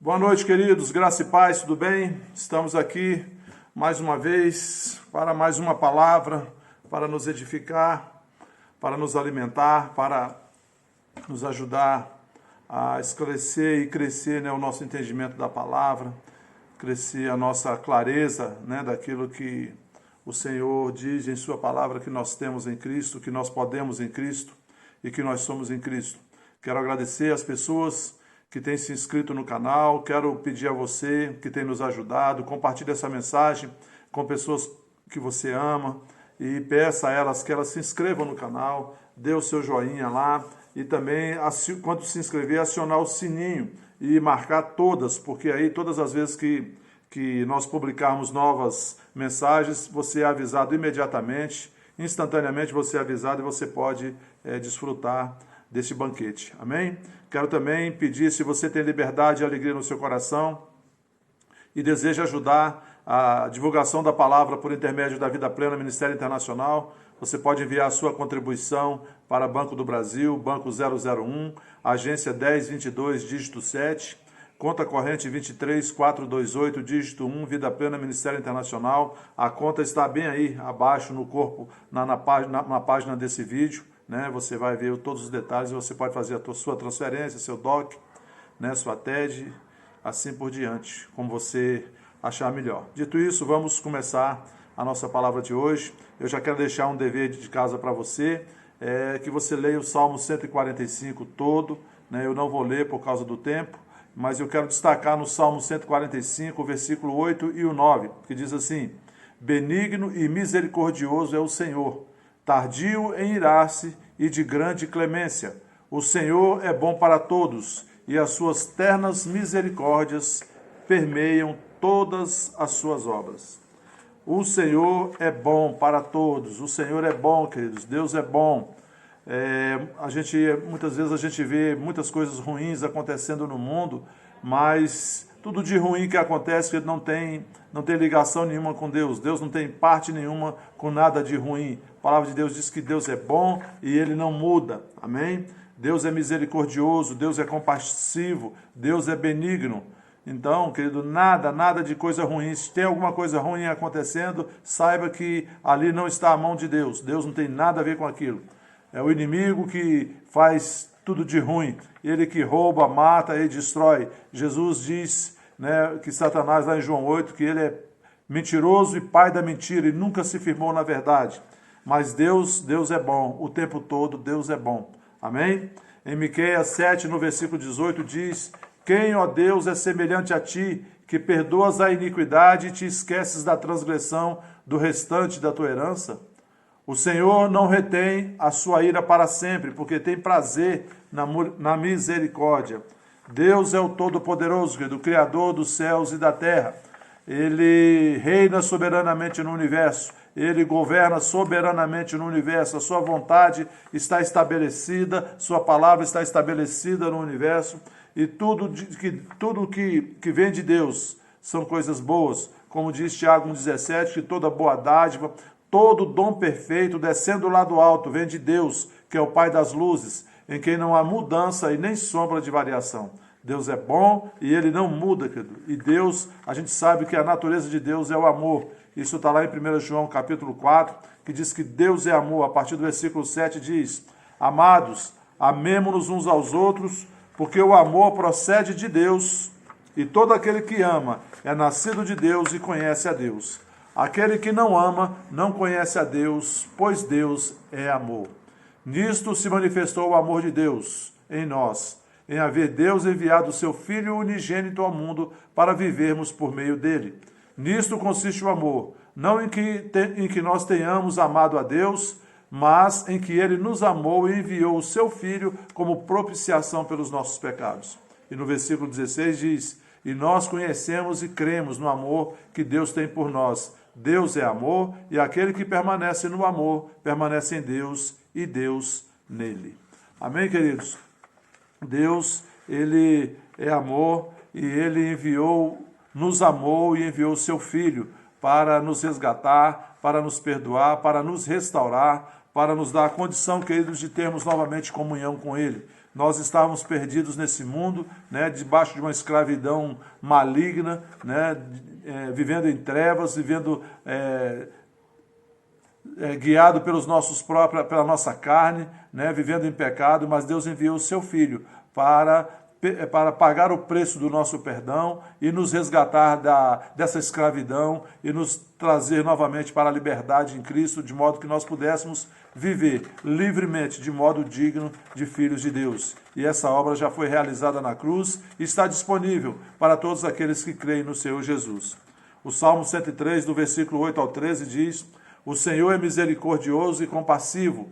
Boa noite, queridos, graça e paz, tudo bem? Estamos aqui mais uma vez para mais uma palavra, para nos edificar, para nos alimentar, para nos ajudar a esclarecer e crescer, o nosso entendimento da palavra, crescer a nossa clareza, daquilo que o Senhor diz em sua palavra que nós temos em Cristo, que nós podemos em Cristo e que nós somos em Cristo. Quero agradecer às pessoas que têm se inscrito no canal, quero pedir a você que tem nos ajudado, compartilhe essa mensagem com pessoas que você ama e peça a elas que elas se inscrevam no canal, dê o seu joinha lá e também, quando se inscrever, acionar o sininho e marcar todas, porque aí todas as vezes que nós publicarmos novas mensagens, você é avisado imediatamente, instantaneamente você é avisado e você pode desfrutar deste banquete. Amém? Quero também pedir, se você tem liberdade e alegria no seu coração e deseja ajudar a divulgação da palavra por intermédio da Vida Plena Ministério Internacional, você pode enviar a sua contribuição para Banco do Brasil, Banco 001, agência 1022, dígito 7, conta corrente 23428, dígito 1, Vida Plena Ministério Internacional. A conta está bem aí abaixo no corpo, na página desse vídeo. Você vai ver todos os detalhes e você pode fazer a sua transferência, seu DOC, sua TED, assim por diante, como você achar melhor. Dito isso, vamos começar a nossa palavra de hoje. Eu já quero deixar um dever de casa para você, que você leia o Salmo 145 todo. Eu não vou ler por causa do tempo, mas eu quero destacar no Salmo 145, o versículo 8 e o 9, que diz assim: benigno e misericordioso é o Senhor, tardio em irar-se e de grande clemência. O Senhor é bom para todos, e as suas ternas misericórdias permeiam todas as suas obras. O Senhor é bom para todos. O Senhor é bom, queridos. Deus é bom. Muitas vezes a gente vê muitas coisas ruins acontecendo no mundo, mas tudo de ruim que acontece não tem ligação nenhuma com Deus. Deus não tem parte nenhuma com nada de ruim. A palavra de Deus diz que Deus é bom e Ele não muda. Amém? Deus é misericordioso, Deus é compassivo, Deus é benigno. Então, querido, nada de coisa ruim. Se tem alguma coisa ruim acontecendo, saiba que ali não está a mão de Deus. Deus não tem nada a ver com aquilo. É o inimigo que faz tudo de ruim. Ele que rouba, mata e destrói. Jesus diz que Satanás, lá em João 8, que ele é mentiroso e pai da mentira e nunca se firmou na verdade. Mas Deus é bom. O tempo todo Deus é bom. Amém? Em Miqueias 7, no versículo 18, diz: quem, ó Deus, é semelhante a ti, que perdoas a iniquidade e te esqueces da transgressão do restante da tua herança? O Senhor não retém a sua ira para sempre, porque tem prazer na misericórdia. Deus é o Todo-Poderoso, o Criador dos céus e da terra. Ele reina soberanamente no universo. Ele governa soberanamente no universo. A sua vontade está estabelecida, sua palavra está estabelecida no universo. E tudo que vem de Deus são coisas boas. Como diz Tiago 1,17, que toda boa dádiva, todo dom perfeito descendo lá do alto vem de Deus, que é o Pai das luzes, em quem não há mudança e nem sombra de variação. Deus é bom e Ele não muda, querido. E Deus, a gente sabe que a natureza de Deus é o amor. Isso está lá em 1 João capítulo 4, que diz que Deus é amor. A partir do versículo 7 diz: amados, amemo-nos uns aos outros, porque o amor procede de Deus, e todo aquele que ama é nascido de Deus e conhece a Deus. Aquele que não ama não conhece a Deus, pois Deus é amor. Nisto se manifestou o amor de Deus em nós, em haver Deus enviado o seu Filho unigênito ao mundo para vivermos por meio dele. Nisto consiste o amor, não em que nós tenhamos amado a Deus, mas em que ele nos amou e enviou o seu Filho como propiciação pelos nossos pecados. E no versículo 16 diz: e nós conhecemos e cremos no amor que Deus tem por nós. Deus é amor, e aquele que permanece no amor, permanece em Deus, e Deus nele. Amém, queridos? Deus, Ele é amor, e Ele nos amou e enviou o seu Filho para nos resgatar, para nos perdoar, para nos restaurar, para nos dar a condição, queridos, de termos novamente comunhão com Ele. nós estávamos perdidos nesse mundo, né, debaixo de uma escravidão maligna, né, vivendo em trevas, vivendo guiado pela nossa carne, né, vivendo em pecado, mas Deus enviou o seu Filho para pagar o preço do nosso perdão e nos resgatar dessa escravidão e nos trazer novamente para a liberdade em Cristo, de modo que nós pudéssemos viver livremente, de modo digno de filhos de Deus. E essa obra já foi realizada na cruz e está disponível para todos aqueles que creem no Senhor Jesus. O Salmo 103, do versículo 8 ao 13, diz: O Senhor é misericordioso e compassivo,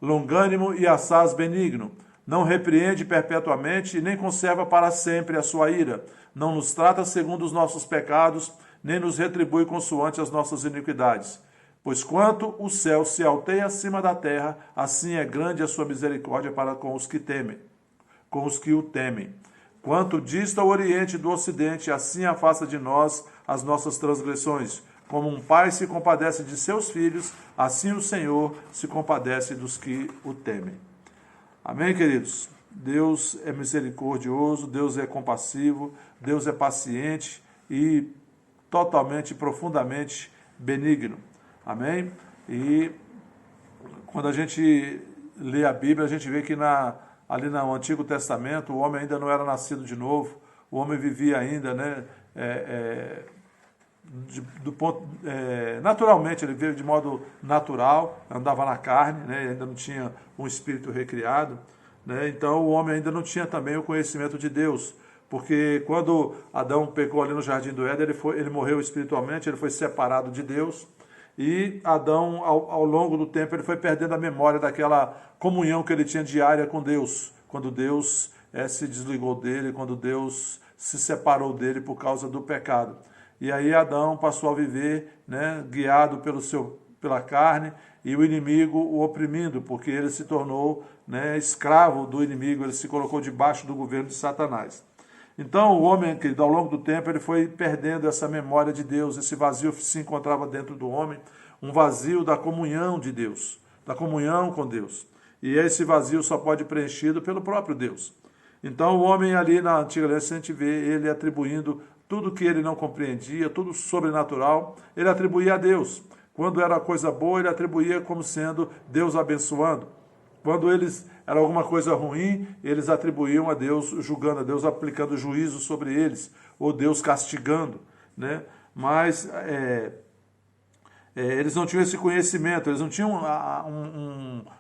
longânimo e assaz benigno. Não repreende perpetuamente e nem conserva para sempre a sua ira. Não nos trata segundo os nossos pecados, nem nos retribui consoante as nossas iniquidades. Pois quanto o céu se alteia acima da terra, assim é grande a sua misericórdia para com os que temem, com os que o temem. Quanto dista o oriente do ocidente, assim afasta de nós as nossas transgressões. Como um pai se compadece de seus filhos, assim o Senhor se compadece dos que o temem. Amém, queridos? Deus é misericordioso, Deus é compassivo, Deus é paciente e totalmente, profundamente benigno. Amém? E quando a gente lê a Bíblia, a gente vê que ali no Antigo Testamento o homem ainda não era nascido de novo, o homem vivia ainda, né? Naturalmente, ele veio de modo natural, andava na carne, né, ainda não tinha um espírito recriado, né, então o homem ainda não tinha também o conhecimento de Deus, porque quando Adão pecou ali no Jardim do Éden, ele morreu espiritualmente, ele foi separado de Deus, e Adão, ao longo do tempo, ele foi perdendo a memória daquela comunhão que ele tinha diária com Deus, quando Deus se desligou dele, quando Deus se separou dele por causa do pecado. E aí Adão passou a viver, né, guiado pela carne e o inimigo o oprimindo, porque ele se tornou, né, escravo do inimigo, ele se colocou debaixo do governo de Satanás. Então o homem, querido, ao longo do tempo, ele foi perdendo essa memória de Deus, esse vazio se encontrava dentro do homem, um vazio da comunhão de Deus, da comunhão com Deus. E esse vazio só pode ser preenchido pelo próprio Deus. Então o homem ali na Antiga Aliança, a gente vê ele atribuindo tudo que ele não compreendia, tudo sobrenatural, ele atribuía a Deus. Quando era coisa boa, ele atribuía como sendo Deus abençoando. Quando era alguma coisa ruim, eles atribuíam a Deus, julgando a Deus, aplicando juízo sobre eles, ou Deus castigando, né? Mas eles não tinham esse conhecimento, eles não tinham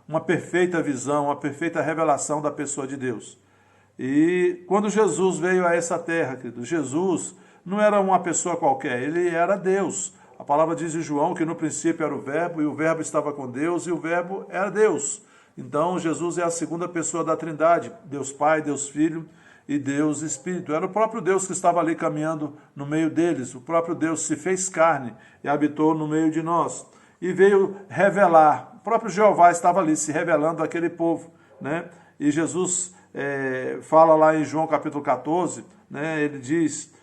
uma perfeita visão, uma perfeita revelação da pessoa de Deus. E quando Jesus veio a essa terra, querido, Jesus não era uma pessoa qualquer, ele era Deus. A palavra diz em João que no princípio era o Verbo, e o Verbo estava com Deus, e o Verbo era Deus. Então Jesus é a segunda pessoa da Trindade, Deus Pai, Deus Filho e Deus Espírito. Era o próprio Deus que estava ali caminhando no meio deles, o próprio Deus se fez carne e habitou no meio de nós. E veio revelar, o próprio Jeová estava ali se revelando àquele povo, né? E Jesus fala lá em João capítulo 14, né, ele diz,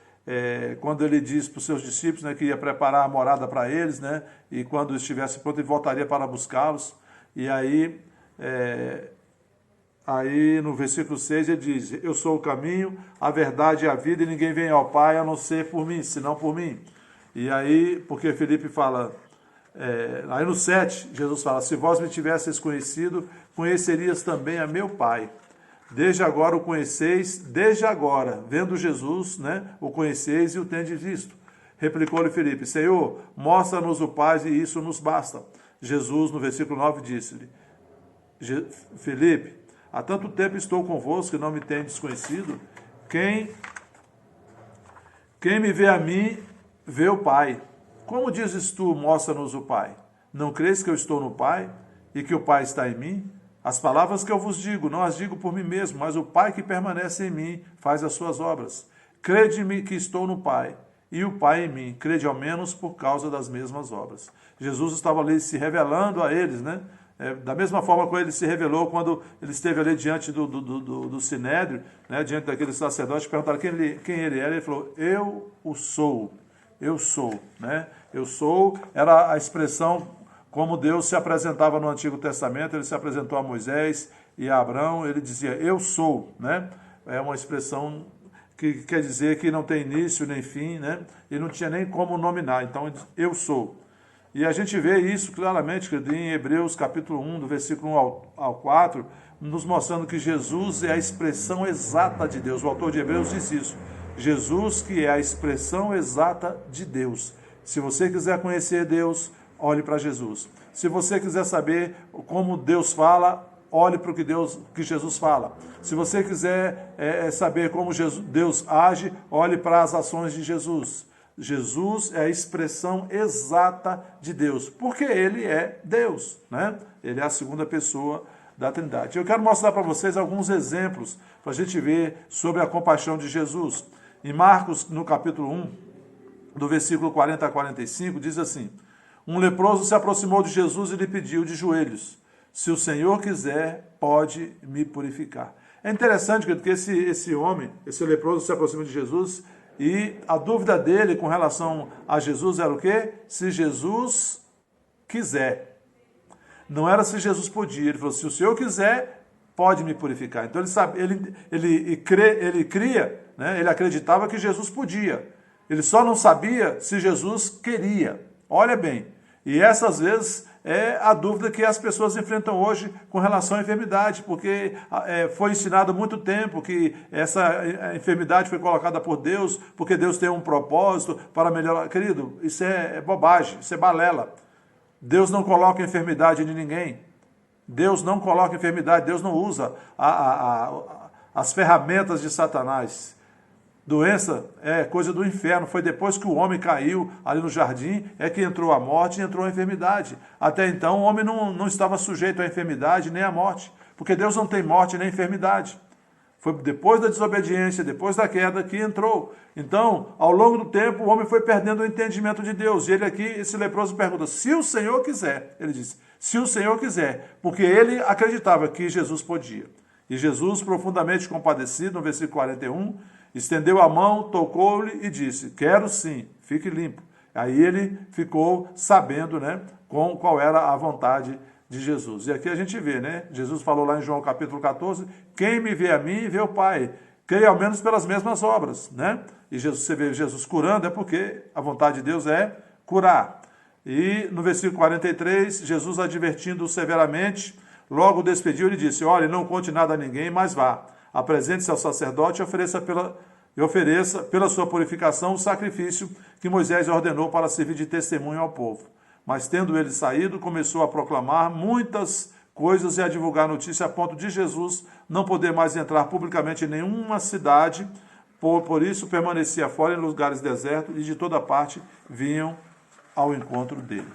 quando ele diz para os seus discípulos, né, que ia preparar a morada para eles, né, e quando estivesse pronto ele voltaria para buscá-los. E aí no versículo 6 ele diz: eu sou o caminho, a verdade e a vida, e ninguém vem ao Pai a não ser por mim, senão por mim. E aí, porque Felipe fala, aí no 7, Jesus fala: se vós me tivesseis conhecido, conhecerias também a meu Pai. Desde agora o conheceis, desde agora, vendo Jesus, né, o conheceis e o tendes visto. Replicou-lhe Filipe: Senhor, mostra-nos o Pai e isso nos basta. Jesus, no versículo 9, disse-lhe: Filipe, há tanto tempo estou convosco que não me tendes conhecido? Quem me vê a mim, vê o Pai. Como dizes tu, mostra-nos o Pai? Não crês que eu estou no Pai e que o Pai está em mim? As palavras que eu vos digo, não as digo por mim mesmo, mas o Pai que permanece em mim faz as suas obras. Crede-me que estou no Pai, e o Pai em mim. Crede ao menos por causa das mesmas obras. Jesus estava ali se revelando a eles, né? Da mesma forma como ele se revelou quando ele esteve ali diante do Sinédrio, né? Diante daqueles sacerdotes, perguntaram quem ele era, ele falou: eu o sou, né? Eu sou, era a expressão como Deus se apresentava no Antigo Testamento. Ele se apresentou a Moisés, e a Abraão, ele dizia, eu sou, né? É uma expressão que quer dizer que não tem início nem fim, né? E não tinha nem como nominar, então ele diz, eu sou. E a gente vê isso claramente em Hebreus capítulo 1, do versículo 1 ao 4, nos mostrando que Jesus é a expressão exata de Deus. O autor de Hebreus diz isso. Jesus que é a expressão exata de Deus. Se você quiser conhecer Deus, olhe para Jesus. Se você quiser saber como Deus fala, olhe para o que Jesus fala. Se você quiser saber como Deus age, olhe para as ações de Jesus. Jesus é a expressão exata de Deus, porque ele é Deus, né? Ele é a segunda pessoa da Trindade. Eu quero mostrar para vocês alguns exemplos para a gente ver sobre a compaixão de Jesus. Em Marcos, no capítulo 1, do versículo 40 a 45, diz assim, um leproso se aproximou de Jesus e lhe pediu de joelhos, se o Senhor quiser, pode me purificar. É interessante que esse homem, esse leproso se aproxima de Jesus e a dúvida dele com relação a Jesus era o quê? Se Jesus quiser. Não era se Jesus podia. Ele falou, se o Senhor quiser, pode me purificar. Então ele cria, né? Ele acreditava que Jesus podia. Ele só não sabia se Jesus queria. Olha bem. E essa, às vezes, é a dúvida que as pessoas enfrentam hoje com relação à enfermidade, porque foi ensinado há muito tempo que essa enfermidade foi colocada por Deus, porque Deus tem um propósito para melhorar. Querido, isso é bobagem, isso é balela. Deus não coloca enfermidade em ninguém. Deus não coloca enfermidade, Deus não usa as ferramentas de Satanás. Doença é coisa do inferno. Foi depois que o homem caiu ali no jardim, é que entrou a morte e entrou a enfermidade. Até então o homem não estava sujeito à enfermidade nem à morte, porque Deus não tem morte nem enfermidade. Foi depois da desobediência, depois da queda que entrou. Então, ao longo do tempo, o homem foi perdendo o entendimento de Deus. E ele aqui, esse leproso pergunta, se o Senhor quiser, ele disse, se o Senhor quiser, porque ele acreditava que Jesus podia. E Jesus, profundamente compadecido, no versículo 41, estendeu a mão, tocou-lhe e disse, quero sim, fique limpo. Aí ele ficou sabendo, né, qual era a vontade de Jesus. E aqui a gente vê, né, Jesus falou lá em João capítulo 14, quem me vê a mim, vê o Pai. Creia ao menos pelas mesmas obras, né? E você vê Jesus curando, é porque a vontade de Deus é curar. E no versículo 43, Jesus advertindo severamente, logo despediu e disse, olha, não conte nada a ninguém, mas vá. Apresente-se ao sacerdote e ofereça pela sua purificação o sacrifício que Moisés ordenou para servir de testemunho ao povo. Mas tendo ele saído, começou a proclamar muitas coisas e a divulgar notícia a ponto de Jesus não poder mais entrar publicamente em nenhuma cidade, por isso permanecia fora em lugares desertos e de toda parte vinham ao encontro dele.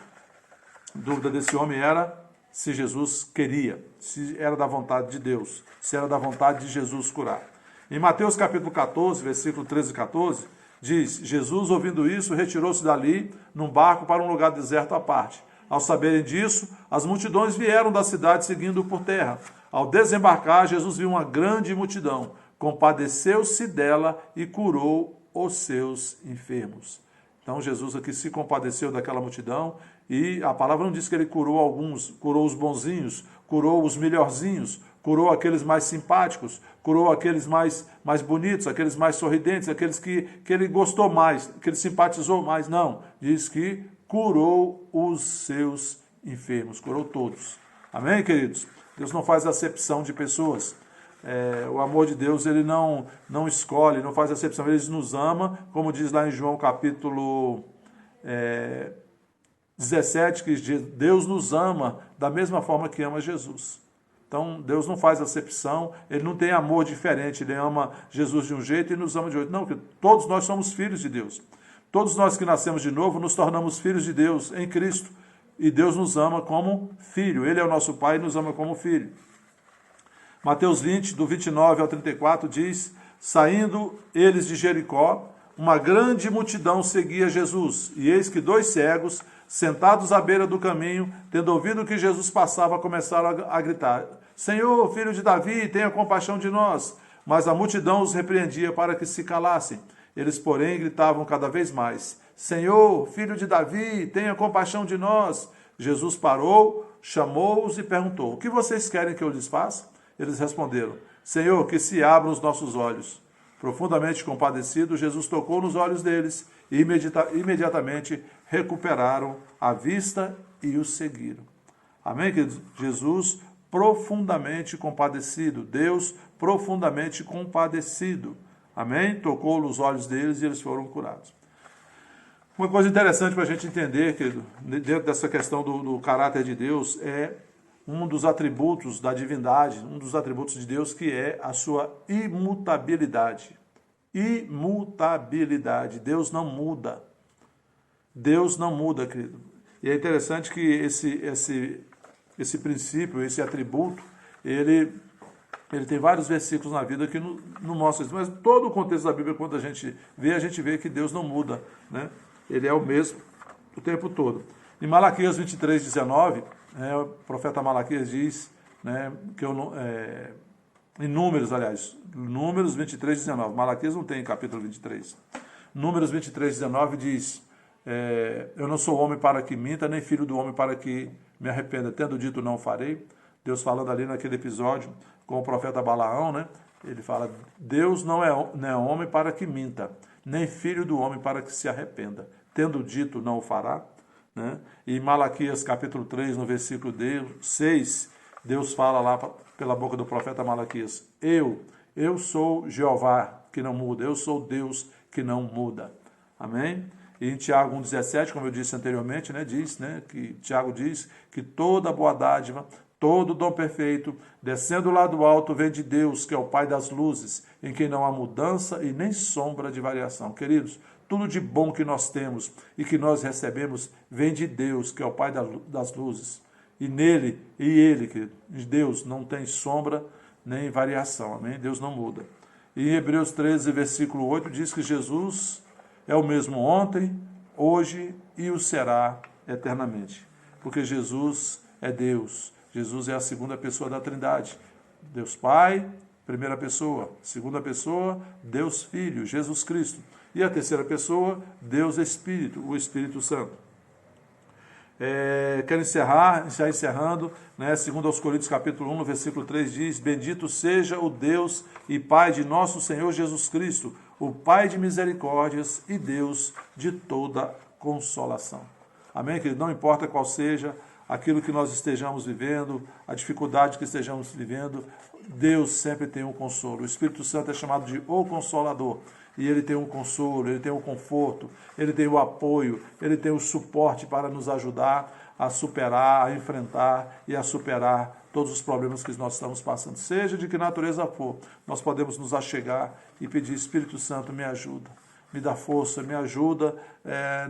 A dúvida desse homem era se Jesus queria, se era da vontade de Deus, se era da vontade de Jesus curar. Em Mateus capítulo 14, versículo 13 e 14, diz, Jesus, ouvindo isso, retirou-se dali num barco para um lugar deserto à parte. Ao saberem disso, as multidões vieram da cidade seguindo por terra. Ao desembarcar, Jesus viu uma grande multidão, compadeceu-se dela e curou os seus enfermos. Então Jesus aqui se compadeceu daquela multidão e a palavra não diz que ele curou alguns, curou os bonzinhos, curou os melhorzinhos, curou aqueles mais simpáticos, curou aqueles mais bonitos, aqueles mais sorridentes, aqueles que ele gostou mais, que ele simpatizou mais. Não, diz que curou os seus enfermos, curou todos. Amém, queridos? Deus não faz acepção de pessoas. O amor de Deus, ele não escolhe, não faz acepção, ele nos ama, como diz lá em João capítulo 17, que Deus nos ama da mesma forma que ama Jesus. Então, Deus não faz acepção, ele não tem amor diferente, ele ama Jesus de um jeito e nos ama de outro. Não, porque todos nós somos filhos de Deus. Todos nós que nascemos de novo nos tornamos filhos de Deus em Cristo. E Deus nos ama como filho, ele é o nosso Pai e nos ama como filho. Mateus 20, do 29 ao 34, diz, saindo eles de Jericó, uma grande multidão seguia Jesus, e eis que 2 cegos, sentados à beira do caminho, tendo ouvido que Jesus passava, começaram a gritar, Senhor, filho de Davi, tenha compaixão de nós. Mas a multidão os repreendia para que se calassem. Eles, porém, gritavam cada vez mais, Senhor, filho de Davi, tenha compaixão de nós. Jesus parou, chamou-os e perguntou, o que vocês querem que eu lhes faça? Eles responderam: Senhor, que se abram os nossos olhos. Profundamente compadecido, Jesus tocou nos olhos deles e imediatamente recuperaram a vista e o seguiram. Amém, queridos? Jesus profundamente compadecido, Deus profundamente compadecido. Amém? Tocou nos olhos deles e eles foram curados. Uma coisa interessante para a gente entender, querido, dentro dessa questão do caráter de Deus, é um dos atributos da divindade, um dos atributos de Deus, que é a sua imutabilidade. Imutabilidade. Deus não muda. Deus não muda, querido. E é interessante que esse princípio, esse atributo, ele tem vários versículos na vida que não mostram isso. Mas todo o contexto da Bíblia, quando a gente vê que Deus não muda, né? Ele é o mesmo o tempo todo. Em Malaquias 23:19, o profeta Malaquias diz, né, que em Números 23:19, Malaquias não tem capítulo 23. Números 23:19 diz: eu não sou homem para que minta, nem filho do homem para que me arrependa. Tendo dito, não farei. Deus falando ali naquele episódio com o profeta Balaão, né? Ele fala: Deus não é homem para que minta, nem filho do homem para que se arrependa. Tendo dito, não o fará. Né? E em Malaquias capítulo 3, no versículo 6, Deus fala lá pela boca do profeta Malaquias: eu sou Jeová que não muda, eu sou Deus que não muda. Amém? E em Tiago 1,17, como eu disse anteriormente, Tiago diz que toda boa dádiva, todo dom perfeito, descendo lá do alto, vem de Deus, que é o Pai das luzes, em quem não há mudança e nem sombra de variação. Queridos, tudo de bom que nós temos e que nós recebemos vem de Deus, que é o Pai das luzes. E Ele, querido, Deus não tem sombra nem variação. Amém? Deus não muda. E em Hebreus 13, versículo 8, diz que Jesus é o mesmo ontem, hoje e o será eternamente. Porque Jesus é Deus. Jesus é a segunda pessoa da Trindade. Deus Pai, primeira pessoa. Segunda pessoa, Deus Filho, Jesus Cristo. E a terceira pessoa, Deus Espírito, o Espírito Santo. Quero encerrando, né? Segundo aos Coríntios capítulo 1, no versículo 3 diz: Bendito seja o Deus e Pai de nosso Senhor Jesus Cristo, o Pai de misericórdias e Deus de toda consolação. Amém, querido? Não importa qual seja aquilo que nós estejamos vivendo, a dificuldade que estejamos vivendo, Deus sempre tem um consolo. O Espírito Santo é chamado de o Consolador. E ele tem um consolo, ele tem um conforto, ele tem o apoio, ele tem o suporte para nos ajudar a superar, a enfrentar e a superar todos os problemas que nós estamos passando. Seja de que natureza for, nós podemos nos achegar e pedir: Espírito Santo, me ajuda, me dá força, me ajuda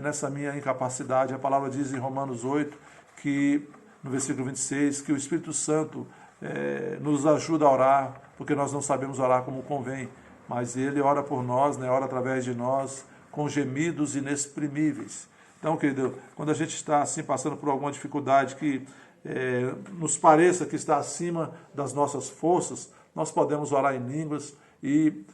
nessa minha incapacidade. A palavra diz em Romanos 8, que, no versículo 26, que o Espírito Santo nos ajuda a orar, porque nós não sabemos orar como convém. Mas Ele ora por nós, né? Ora através de nós, com gemidos inexprimíveis. Então, querido, quando a gente está assim passando por alguma dificuldade que nos pareça que está acima das nossas forças, nós podemos orar em línguas e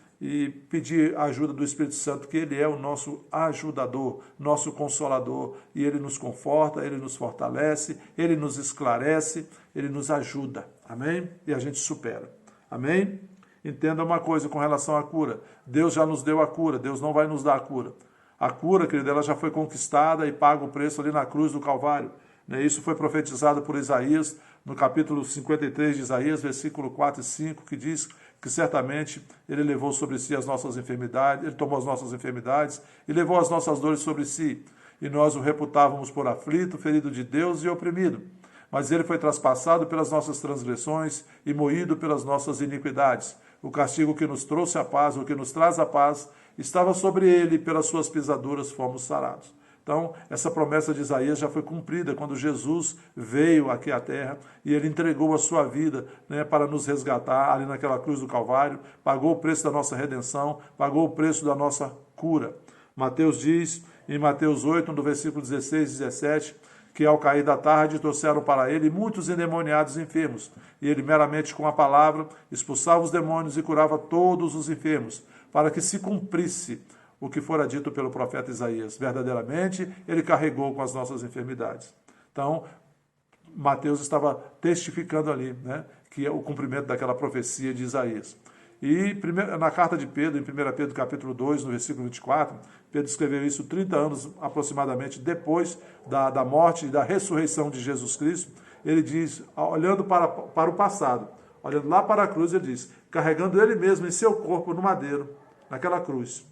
pedir a ajuda do Espírito Santo, que Ele é o nosso ajudador, nosso consolador, e Ele nos conforta, Ele nos fortalece, Ele nos esclarece, Ele nos ajuda. Amém? E a gente supera. Amém? Entenda uma coisa com relação à cura. Deus já nos deu a cura, Deus não vai nos dar a cura. A cura, querido, ela já foi conquistada e paga o preço ali na cruz do Calvário. Isso foi profetizado por Isaías, no capítulo 53 de Isaías, versículo 4 e 5, que diz que certamente Ele levou sobre si as nossas enfermidades, Ele tomou as nossas enfermidades e levou as nossas dores sobre si. E nós o reputávamos por aflito, ferido de Deus e oprimido. Mas Ele foi traspassado pelas nossas transgressões e moído pelas nossas iniquidades. O castigo que nos trouxe a paz, o que nos traz a paz, estava sobre Ele, e pelas suas pisaduras fomos sarados. Então, essa promessa de Isaías já foi cumprida quando Jesus veio aqui à terra e Ele entregou a sua vida, né, para nos resgatar ali naquela cruz do Calvário, pagou o preço da nossa redenção, pagou o preço da nossa cura. Mateus diz, em Mateus 8, no versículo 16 e 17, que ao cair da tarde trouxeram para ele muitos endemoniados enfermos, e ele meramente com a palavra expulsava os demônios e curava todos os enfermos, para que se cumprisse o que fora dito pelo profeta Isaías. Verdadeiramente, ele carregou com as nossas enfermidades. Então, Mateus estava testificando ali, né, que é o cumprimento daquela profecia de Isaías. E na carta de Pedro, em 1 Pedro capítulo 2, no versículo 24, Pedro escreveu isso 30 anos aproximadamente depois da morte e da ressurreição de Jesus Cristo. Ele diz, olhando para o passado, olhando lá para a cruz, ele diz, carregando ele mesmo em seu corpo no madeiro, naquela cruz,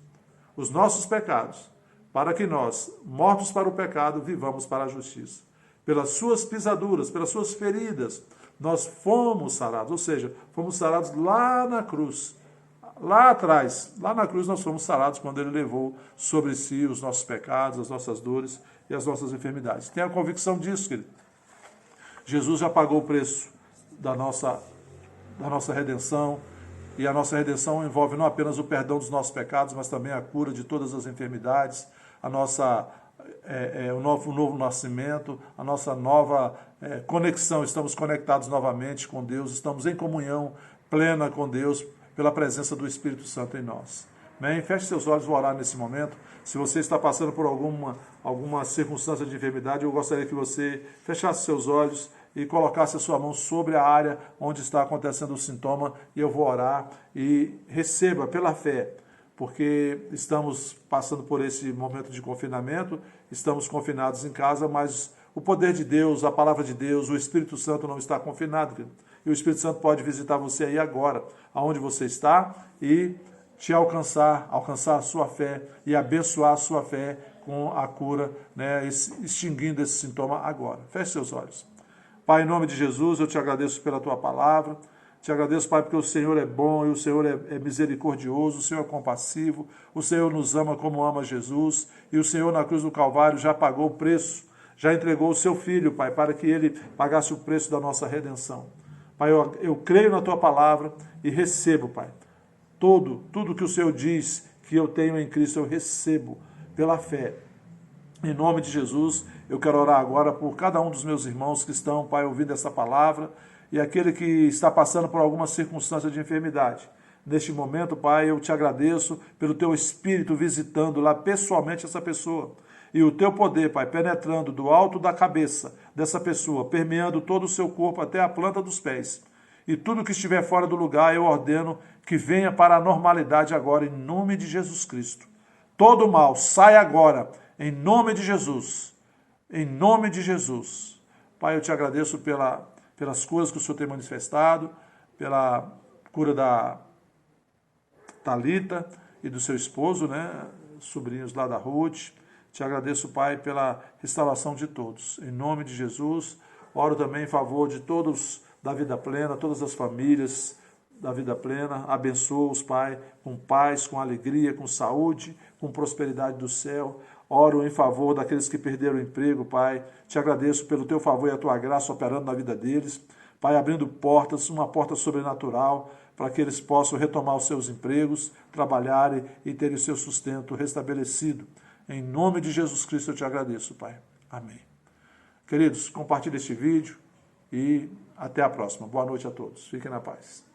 os nossos pecados, para que nós, mortos para o pecado, vivamos para a justiça. Pelas suas pisaduras, pelas suas feridas, nós fomos sarados, ou seja, fomos sarados lá na cruz, lá atrás, lá na cruz nós fomos sarados quando ele levou sobre si os nossos pecados, as nossas dores e as nossas enfermidades. Tenha a convicção disso, querido. Jesus já pagou o preço da nossa redenção, e a nossa redenção envolve não apenas o perdão dos nossos pecados, mas também a cura de todas as enfermidades, o novo nascimento, a nossa nova conexão. Estamos conectados novamente com Deus, estamos em comunhão plena com Deus pela presença do Espírito Santo em nós. Amém? Feche seus olhos, vou orar nesse momento. Se você está passando por alguma circunstância de enfermidade, eu gostaria que você fechasse seus olhos e colocasse a sua mão sobre a área onde está acontecendo o sintoma, e eu vou orar, e receba pela fé, porque estamos passando por esse momento de confinamento, estamos confinados em casa, mas o poder de Deus, a palavra de Deus, o Espírito Santo não está confinado, querido. E o Espírito Santo pode visitar você aí agora, aonde você está, e te alcançar a sua fé e abençoar a sua fé com a cura, né, extinguindo esse sintoma agora. Feche seus olhos. Pai, em nome de Jesus, eu te agradeço pela tua palavra. Te agradeço, Pai, porque o Senhor é bom e o Senhor é misericordioso, o Senhor é compassivo, o Senhor nos ama como ama Jesus, e o Senhor na cruz do Calvário já pagou o preço, já entregou o seu Filho, Pai, para que ele pagasse o preço da nossa redenção. Pai, eu creio na tua palavra e recebo, Pai, tudo que o Senhor diz que eu tenho em Cristo, eu recebo pela fé. Em nome de Jesus, eu quero orar agora por cada um dos meus irmãos que estão, Pai, ouvindo essa palavra, e aquele que está passando por alguma circunstância de enfermidade. Neste momento, Pai, eu te agradeço pelo teu Espírito visitando lá pessoalmente essa pessoa. E o teu poder, Pai, penetrando do alto da cabeça dessa pessoa, permeando todo o seu corpo até a planta dos pés. E tudo que estiver fora do lugar, eu ordeno que venha para a normalidade agora, em nome de Jesus Cristo. Todo mal, sai agora, em nome de Jesus. Em nome de Jesus. Pai, eu te agradeço pelas curas que o Senhor tem manifestado, pela cura da Thalita e do seu esposo, né, sobrinhos lá da Ruth. Te agradeço, Pai, pela restauração de todos. Em nome de Jesus, oro também em favor de todos da vida plena, todas as famílias da vida plena. Abençoa-os, Pai, com paz, com alegria, com saúde, com prosperidade do céu. Oro em favor daqueles que perderam o emprego, Pai. Te agradeço pelo teu favor e a tua graça operando na vida deles. Pai, abrindo portas, uma porta sobrenatural, para que eles possam retomar os seus empregos, trabalharem e terem o seu sustento restabelecido. Em nome de Jesus Cristo eu te agradeço, Pai. Amém. Queridos, compartilhe este vídeo e até a próxima. Boa noite a todos. Fiquem na paz.